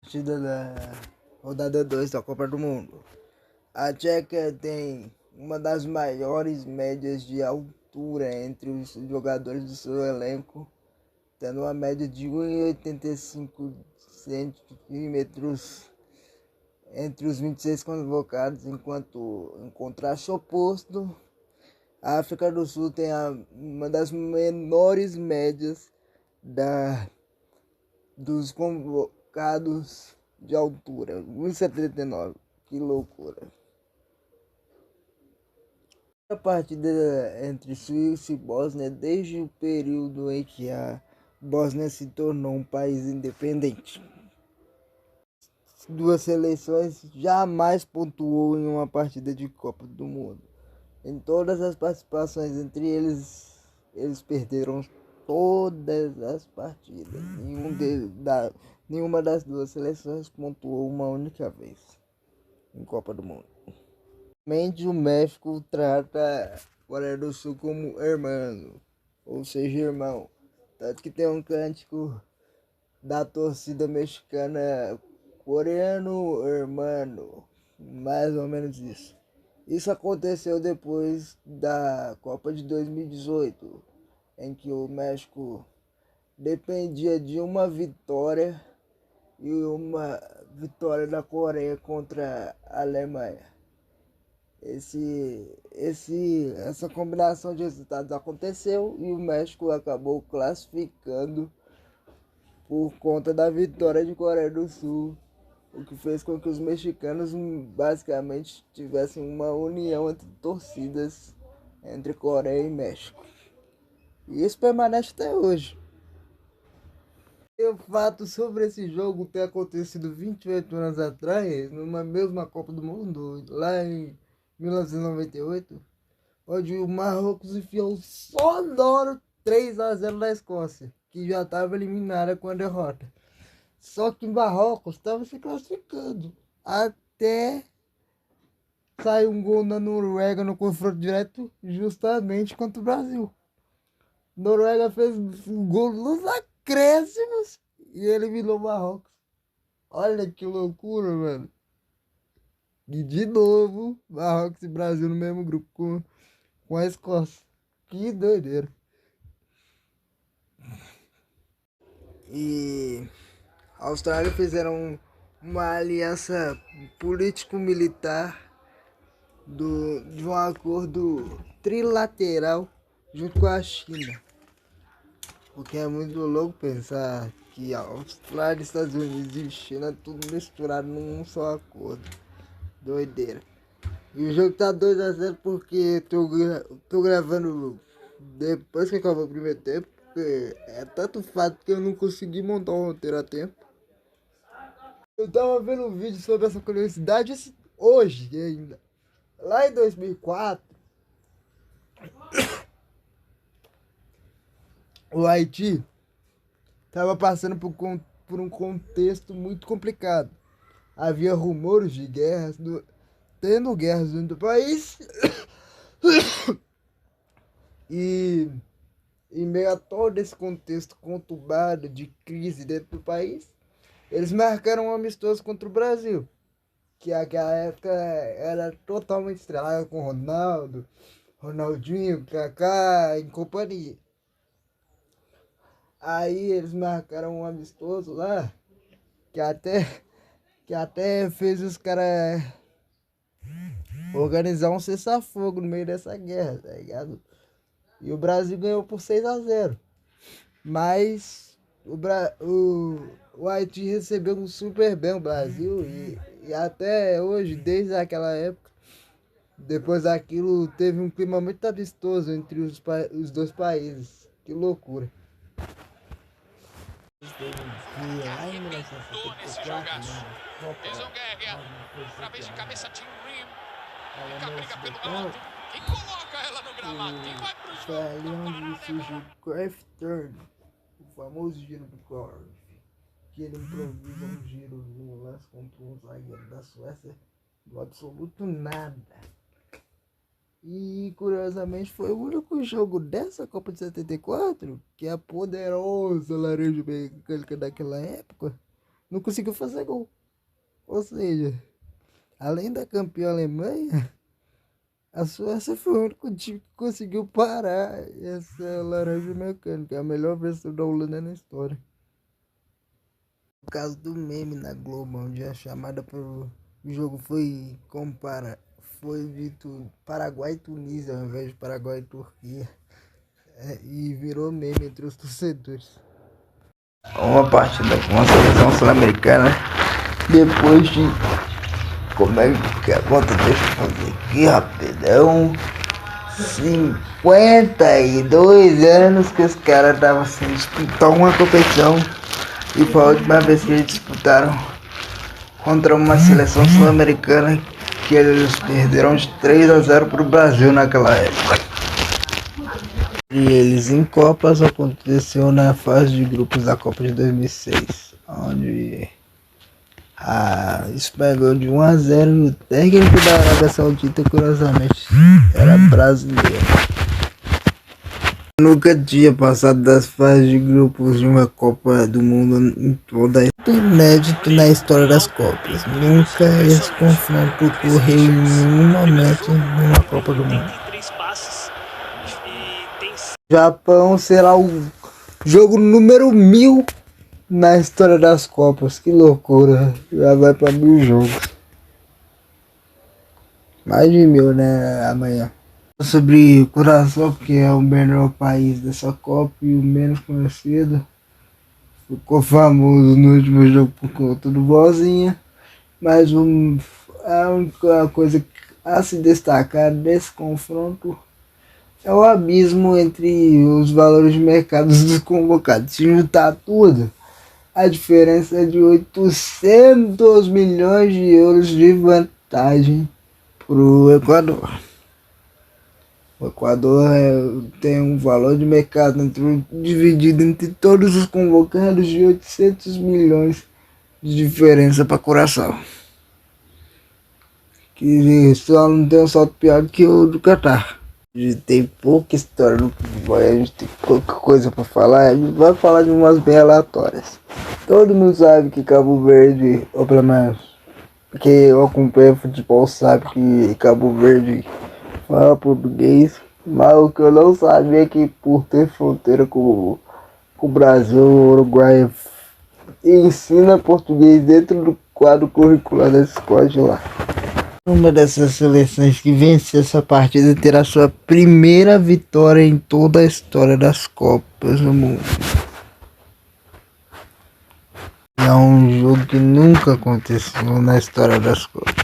Partida da rodada 2 da Copa do Mundo. A Tchequia tem uma das maiores médias de altura entre os jogadores do seu elenco, tendo uma média de 1,85 centímetros entre os 26 convocados, enquanto em contraste oposto, a África do Sul tem uma das menores médias dos convocados de altura, 1,79. Que loucura. A partida entre Suíça e Bósnia desde o período em que a Bósnia se tornou um país independente. Duas seleções jamais pontuou em uma partida de Copa do Mundo. Em todas as participações entre eles perderam todas as partidas. Nenhuma das duas seleções pontuou uma única vez em Copa do Mundo. Atualmente o México trata a Coreia do Sul como hermano, ou seja, irmão. Tanto que tem um cântico da torcida mexicana, coreano hermano, mais ou menos isso. Isso aconteceu depois da Copa de 2018, em que o México dependia de uma vitória e uma vitória da Coreia contra a Alemanha. Essa combinação de resultados aconteceu e o México acabou classificando por conta da vitória de Coreia do Sul, o que fez com que os mexicanos basicamente tivessem uma união entre torcidas entre Coreia e México. E isso permanece até hoje. E o fato sobre esse jogo ter acontecido 28 anos atrás, numa mesma Copa do Mundo, lá em 1998, onde o Marrocos enfiou sonoro 3-0 na Escócia, que já estava eliminada com a derrota. Só que Marrocos estava se classificando até sair um gol na Noruega no confronto direto, justamente contra o Brasil. Noruega fez um gol nos acréscimos e eliminou o Marrocos. Olha que loucura, mano. E de novo, Marrocos e Brasil no mesmo grupo com a Escócia. Que doideira. E a Austrália fizeram uma aliança político-militar de um acordo trilateral junto com a China. O que é muito louco pensar que a Austrália, Estados Unidos e China tudo misturado num só acordo. Doideira. E o jogo tá 2-0 porque tô gravando depois que acabou o primeiro tempo. Porque é tanto fato que eu não consegui montar o roteiro a tempo. Eu tava vendo um vídeo sobre essa curiosidade hoje ainda. Lá em 2004, o Haiti estava passando por um contexto muito complicado. Havia rumores de tendo guerras dentro do país e em meio a todo esse contexto conturbado de crise dentro do país, eles marcaram um amistoso contra o Brasil, que naquela época era totalmente estrelado com Ronaldo, Ronaldinho, Kaká e companhia. Aí eles marcaram um amistoso lá, que até, que até fez os caras organizar um cessar-fogo no meio dessa guerra, tá ligado? E o Brasil ganhou por 6-0. Mas o Haiti recebeu super bem o Brasil e até hoje, desde aquela época, depois daquilo, teve um clima muito amistoso entre os dois países. Que loucura. Lá em 1974, Fez um guerra pra ver de cabeça Tim Rim. Fica a briga pelo alto e coloca ela no gramado. Quem vai pro Foi jogo ali pra onde parar a surgiu derrota? o Craft Turn, o famoso giro do Cruyff, que ele improvisa um giro no lance contra um zagueiro da Suécia do absoluto nada. E curiosamente foi o único jogo dessa Copa de 74 que a poderosa Laranja Mecânica daquela época não conseguiu fazer gol. Ou seja, além da campeã Alemanha, a Suécia foi o único time que conseguiu parar essa laranja mecânica, a melhor versão da Holanda na história. No caso do meme na Globo, onde a chamada para o jogo foi dito Paraguai e Tunísia ao invés de Paraguai e Turquia. E virou meme entre os torcedores. Uma partida com a seleção sul-americana, depois de... Como é que a conta? Deixa eu fazer aqui rapidão. 52 anos que os caras estavam sem disputar uma competição. E foi a última vez que eles disputaram contra uma seleção sul-americana, que eles perderam de 3-0 para o Brasil naquela época. E eles em Copas aconteceu na fase de grupos da Copa de 2006, onde a Espanha ganhou de 1-0 e o técnico da Arábia Saudita, curiosamente, era brasileiro. Nunca tinha passado das fases de grupos de uma Copa do Mundo em toda a inédito na história das Copas. Nunca esse confronto ocorreu em nenhum momento numa Copa do Mundo. Japão será o jogo número 1000 na história das Copas. Que loucura, já vai para 1000 jogos. Mais de 1000, né, amanhã. Sobre o Curaçao, porque é o melhor país dessa Copa e o menos conhecido. Ficou famoso no último jogo por conta do Bozinha. Mas a única coisa a se destacar desse confronto é o abismo entre os valores de mercado dos convocados. Se juntar tudo, a diferença é de 800 milhões de euros de vantagem para o Equador. O Equador tem um valor de mercado dividido entre todos os convocados de 800 milhões de diferença para Curaçao. Que só não tem um salto pior do que o do Catar. A gente tem pouca história no futebol, a gente tem pouca coisa para falar, a gente vai falar de umas bem aleatórias. Todo mundo sabe que Cabo Verde, ou pelo menos quem eu acompanho futebol sabe que Cabo Verde fala português, mas o que eu não sabia é que por ter fronteira com o Brasil, o Uruguai ensina português dentro do quadro curricular da escola de lá. Uma dessas seleções que venceu essa partida terá sua primeira vitória em toda a história das Copas do Mundo. É um jogo que nunca aconteceu na história das Copas.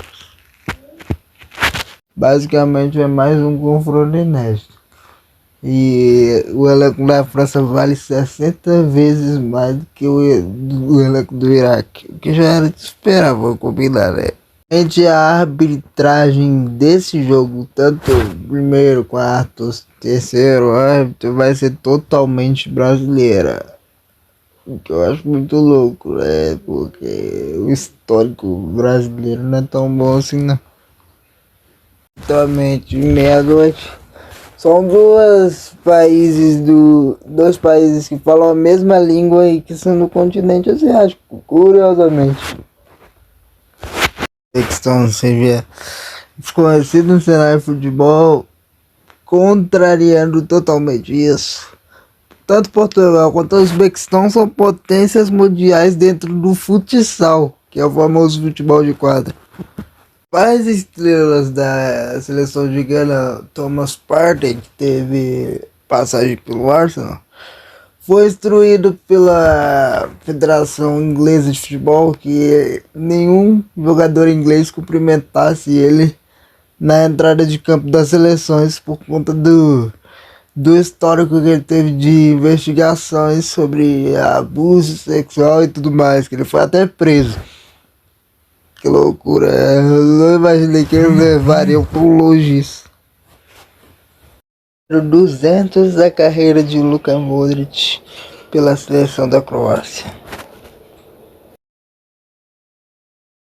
Basicamente é mais um confronto inédito. E o elenco da França vale 60 vezes mais do que o elenco do Iraque. O que já era de esperar, vou combinar, né? A arbitragem desse jogo, tanto primeiro, quarto, terceiro árbitro, vai ser totalmente brasileira. O que eu acho muito louco, né? Porque o histórico brasileiro não é tão bom assim, não. Atualmente, meia-noite, são dois países que falam a mesma língua e que são do continente asiático, curiosamente. Questão seja desconhecido no cenário de futebol, contrariando totalmente isso. Tanto Portugal quanto o Uzbequistão são potências mundiais dentro do futsal, que é o famoso futebol de quadra. As estrelas da seleção de Gana, Thomas Partey, que teve passagem pelo Arsenal, foi instruído pela Federação Inglesa de Futebol que nenhum jogador inglês cumprimentasse ele na entrada de campo das seleções por conta do histórico que ele teve de investigações sobre abuso sexual e tudo mais, que ele foi até preso. Que loucura, eu não imaginei que eles levariam tão longe isso. 200 da carreira de Luka Modric pela seleção da Croácia.